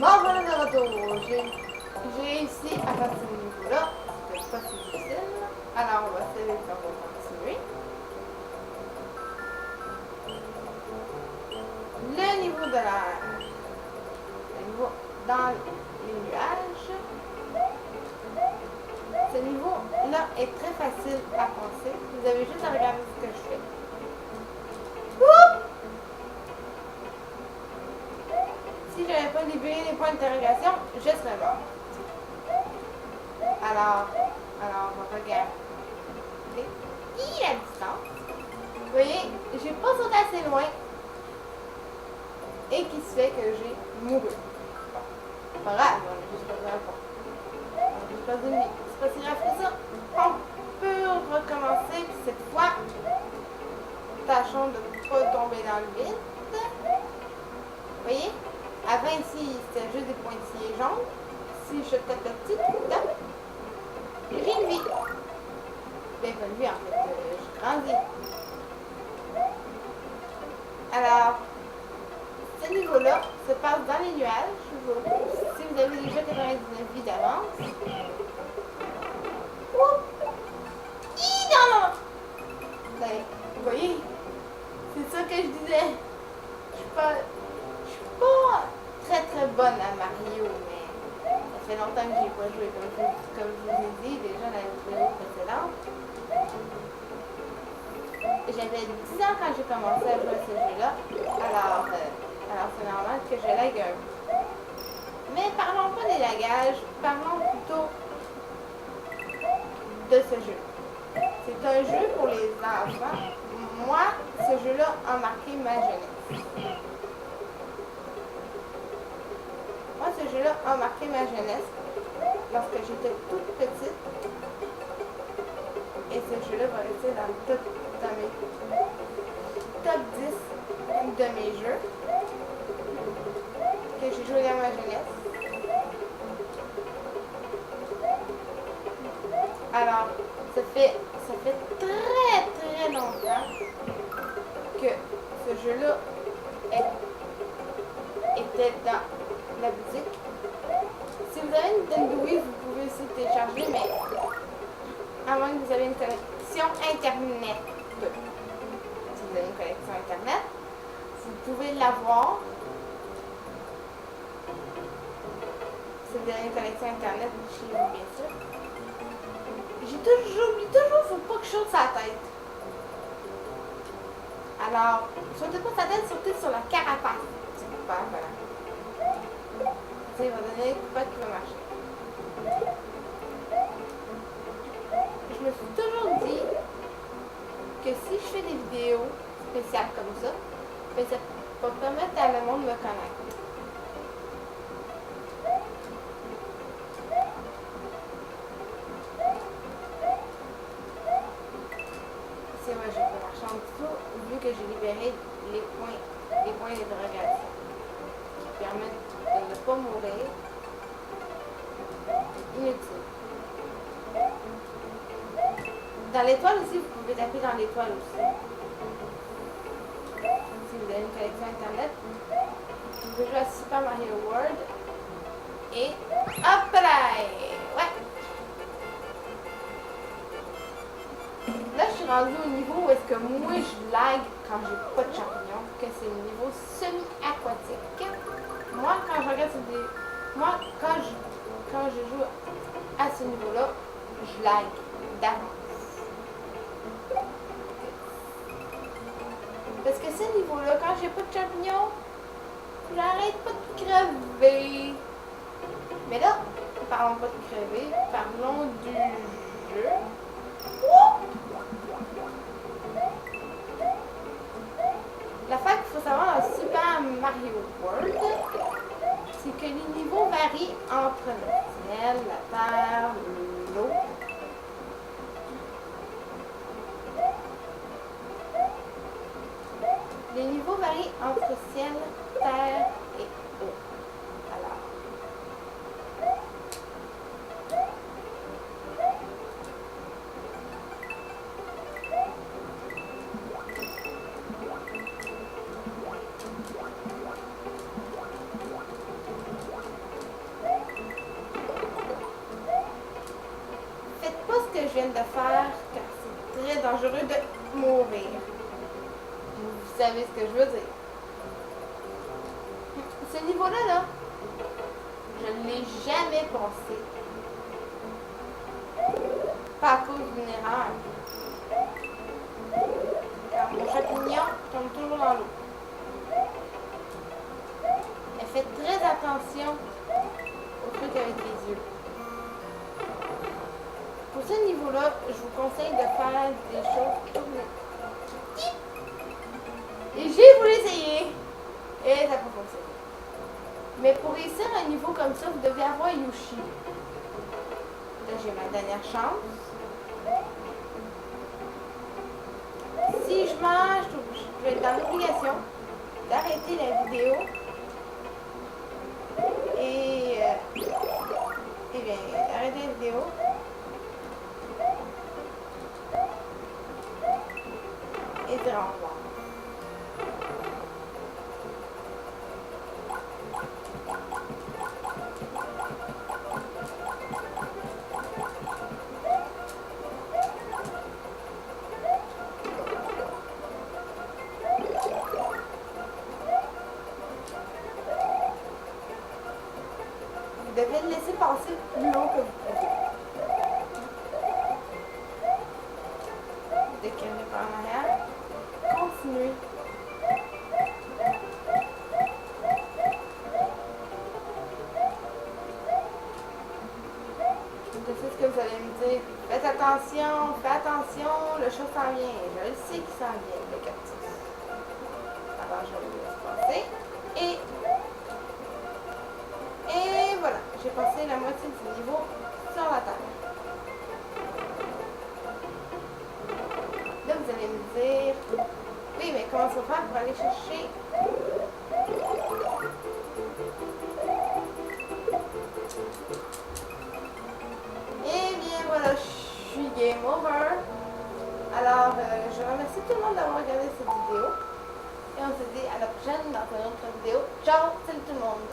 Bon, voilà de retour. J'ai réussi à passer ce niveau-là. C'était pas si difficile. Alors, on va essayer de continuer. Le niveau de l'air. Le niveau dans les nuages. Ce niveau-là est très facile à passer. Vous avez juste à regarder ce que je fais. Ouh! Si je n'avais pas libéré les points d'interrogation, je serais mort. Alors, on va regarder la distance. Vous voyez, j'ai pas sauté assez loin et qui se fait que j'ai mouru. Bon, pas grave, on a juste perdu un point. On a juste perdu une vie. C'est pas si grave que ça. On peut recommencer, puis cette fois, tâchons de ne pas tomber dans le vide. Vous voyez? Avant ici, c'était juste des pointillés jaunes. Si je tape le petit tape, j'ai une vie. Ben, pas une vie en fait, je grandis. Alors, ce niveau-là se passe dans les nuages. Si vous avez déjà 99 vies d'avance. Non! Ben, vous voyez? C'est ça que je disais. Je suis pas très bonne à Mario, mais ça fait longtemps que j'ai pas joué. Comme je vous ai dit déjà dans la vidéo précédente. J'avais 10 ans quand j'ai commencé à jouer à ce jeu-là. Alors c'est normal que je lague un peu. Mais parlons pas des lagages, parlons plutôt de ce jeu. C'est un jeu pour les enfants. Moi, ce jeu-là a marqué ma jeunesse. Moi, ce jeu-là a marqué ma jeunesse lorsque j'étais toute petite. Et ce jeu-là va rester dans mes top 10 de mes jeux que j'ai joué dans ma jeunesse. Alors, ça fait très longtemps que ce jeu-là était dans la boutique. Si vous avez une Nintendo Wii, vous pouvez aussi le télécharger, mais à moins que vous avez une connexion Internet. Si vous avez une connexion Internet, vous pouvez l'avoir. Si vous avez une connexion Internet chez vous, bien sûr. J'oublie toujours, faut pas que je saute sa tête. Alors, sautez pas sa tête, sautez sur la carapace. C'est super, voilà. Ça, il va donner une coupette qui va marcher. Je me suis toujours dit que si je fais des vidéos spéciales comme ça, ben ça va permettre à le monde de me connaître. C'est vrai, je vais marcher en dessous, vu que j'ai libéré les points d'interrogation qui permettent de ne pas mourir. Inutile. Dans l'étoile aussi, vous pouvez taper dans l'étoile aussi. Si vous avez une connexion Internet, vous pouvez jouer à Super Mario World. Et hop là! Ouais! Là, je suis rendue au niveau où est-ce que moi, je lag quand j'ai pas de champignons, que c'est le niveau semi-aquatique. Moi, quand je regarde des... Moi, quand je joue à ce niveau-là, je lag d'avance. Parce que ce niveau-là, quand j'ai pas de champignons, j'arrête pas de crever. Mais là, parlons pas de crever, parlons du jeu. L'affaire qu'il faut savoir dans Super Mario World, c'est que les niveaux varient entre le ciel, la terre, l'eau. Les niveaux varient entre ciel, terre et eau. Alors, je viens de faire car c'est très dangereux de mourir. Vous savez ce que je veux dire. Ce niveau-là, là, je ne l'ai jamais passé. Pas à cause du minéral. Car mon champignon tombe toujours dans l'eau. Mais faites très attention au truc avec les yeux. Pour ce niveau-là, je vous conseille de faire des choses tournées. Et j'ai voulu essayer. Et ça n'a pas fonctionné. Mais pour réussir un niveau comme ça, vous devez avoir Yoshi. Là, j'ai ma dernière chance. Si je mange, je vais être dans l'obligation d'arrêter la vidéo. Et bien, arrêter la vidéo. Et dire au revoir. Vous devez le laisser passer plus long que vous pouvez. Dès qu'il n'est pas en arrière, continuez. Je sais ce que vous allez me dire. Faites attention, fais attention, le chat s'en vient. Je le sais qu'il s'en vient, le cactus. Alors je vais le laisser passer. Et voilà, j'ai passé la moitié du niveau sur la terre. Là, vous allez me dire, oui, mais comment ça faire pour aller chercher? Eh bien, voilà, je suis game over. Alors, je remercie tout le monde d'avoir regardé cette vidéo. Et on se dit à la prochaine dans une autre vidéo. Ciao, salut tout le monde!